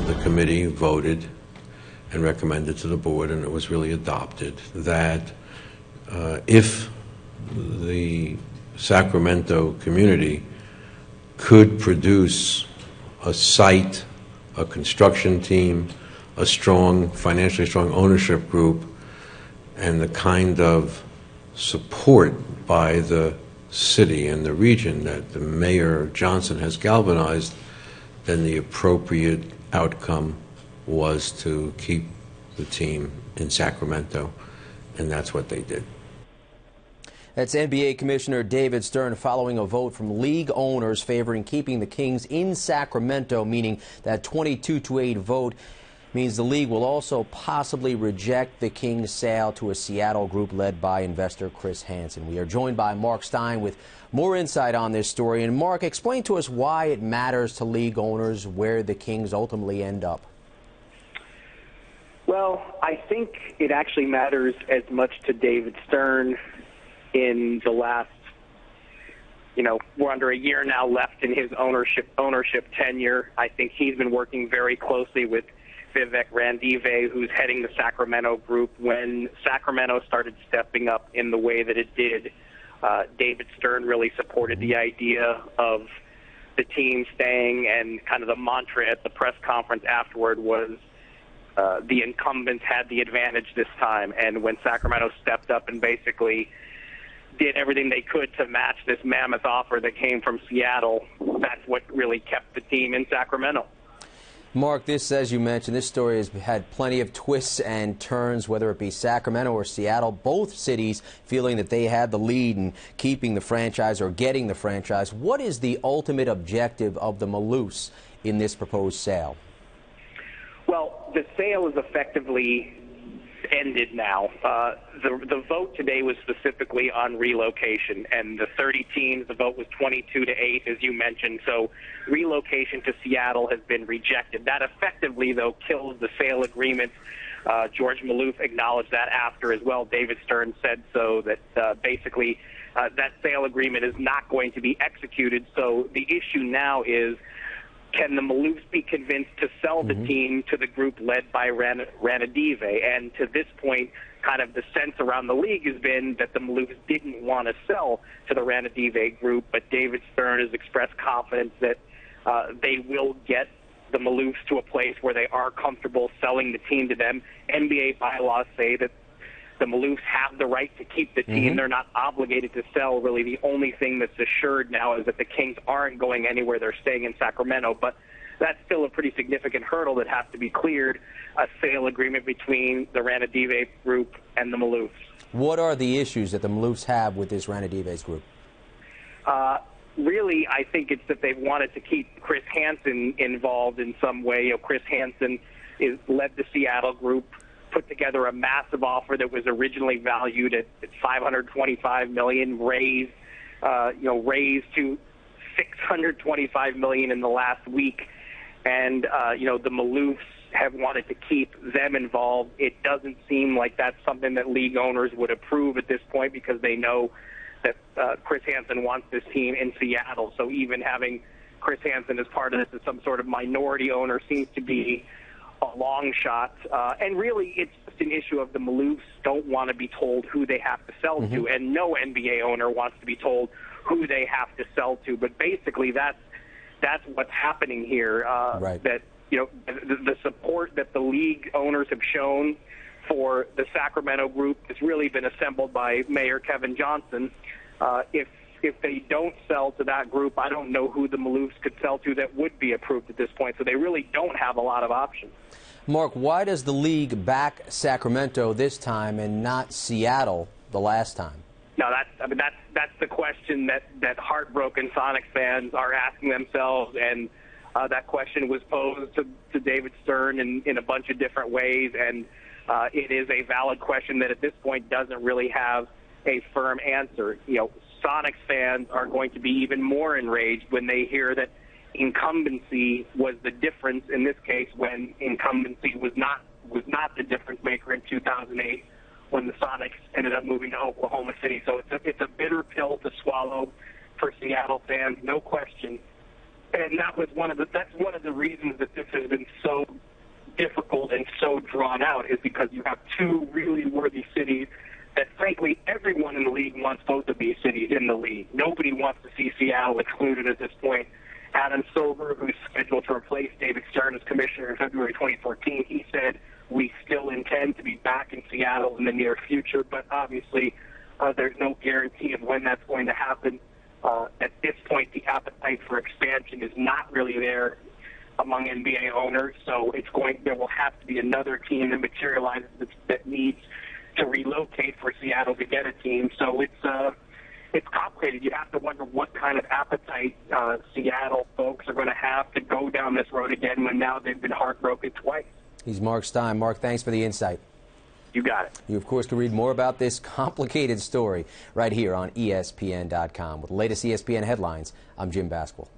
the committee voted and recommended to the board, and it was really adopted, that if the Sacramento community could produce a site, a construction team, a strong, financially strong ownership group, and the kind of support by the city and the region that the Mayor Johnson has galvanized, then the appropriate outcome was to keep the team in Sacramento, and that's what they did. That's NBA Commissioner David Stern following a vote from league owners favoring keeping the Kings in Sacramento, meaning that 22-8 vote means the league will also possibly reject the Kings' sale to a Seattle group led by investor Chris Hansen. We are joined by Mark Stein with more insight on this story. And Mark, explain to us why it matters to league owners where the Kings ultimately end up. Well, I think it actually matters as much to David Stern in the last, we're under a year now left in his ownership tenure. I think he's been working very closely with Vivek Randive, who's heading the Sacramento group. When Sacramento started stepping up in the way that it did, David Stern really supported the idea of the team staying, and kind of the mantra at the press conference afterward was the incumbents had the advantage this time. And when Sacramento stepped up and basically did everything they could to match this mammoth offer that came from Seattle, that's what really kept the team in Sacramento. Mark, this, as you mentioned, this story has had plenty of twists and turns, whether it be Sacramento or Seattle, both cities feeling that they had the lead in keeping the franchise or getting the franchise. What is the ultimate objective of the Maloofs in this proposed sale? Well, the sale is effectively ended now. The vote today was specifically on relocation, and the 30 teams, the vote was 22-8, as you mentioned. So relocation to Seattle has been rejected. That effectively, though, kills the sale agreement. George Maloof acknowledged that after as well. David Stern said so, that basically that sale agreement is not going to be executed. So the issue now is, can the Maloofs be convinced to sell the team to the group led by Ranadive? And to this point, kind of the sense around the league has been that the Maloofs didn't want to sell to the Ranadive group, but David Stern has expressed confidence that they will get the Maloofs to a place where they are comfortable selling the team to them. NBA bylaws say that the Maloofs have the right to keep the team. They're not obligated to sell. Really, the only thing that's assured now is that the Kings aren't going anywhere. They're staying in Sacramento. But that's still a pretty significant hurdle that has to be cleared, a sale agreement between the Ranadive group and the Maloofs. What are the issues that the Maloofs have with this Ranadive's group? Really, I think it's that they've wanted to keep Chris Hansen involved in some way. Chris Hansen led the Seattle group, put together a massive offer that was originally valued at $525 million, raised to $625 million in the last week. And, the Maloofs have wanted to keep them involved. It doesn't seem like that's something that league owners would approve at this point, because they know that Chris Hansen wants this team in Seattle. So even having Chris Hansen as part of this as some sort of minority owner seems to be a long shot, and really it's just an issue of the Maloofs don't want to be told who they have to sell to, and no NBA owner wants to be told who they have to sell to. But basically that's what's happening here. Right. That the support that the league owners have shown for the Sacramento group has really been assembled by Mayor Kevin Johnson. If they don't sell to that group, I don't know who the Maloofs could sell to that would be approved at this point. So they really don't have a lot of options. Mark, why does the league back Sacramento this time and not Seattle the last time? No, that's the question that heartbroken Sonics fans are asking themselves, and that question was posed to David Stern in a bunch of different ways, and it is a valid question that at this point doesn't really have a firm answer. Sonics fans are going to be even more enraged when they hear that incumbency was the difference in this case, when incumbency was not the difference maker in 2008 when the Sonics ended up moving to Oklahoma City. So it's a bitter pill to swallow for Seattle fans, no question. And that's one of the reasons that this has been so drawn out is because you have two really worthy cities that, frankly, everyone in the league wants both of these cities in the league. Nobody wants to see Seattle excluded at this point. Adam Silver, who's scheduled to replace David Stern as commissioner in February 2014, he said, we still intend to be back in Seattle in the near future, but obviously there's no guarantee of when that's going to happen. At this point, the appetite for expansion is not really there among NBA owners, so there will have to be another team that materializes that needs to relocate for Seattle to get a team. So it's complicated. You have to wonder what kind of appetite Seattle folks are going to have to go down this road again when now they've been heartbroken twice. He's Mark Stein. Mark, thanks for the insight. You got it. You, of course, can read more about this complicated story right here on ESPN.com. With the latest ESPN headlines, I'm Jim Basquill.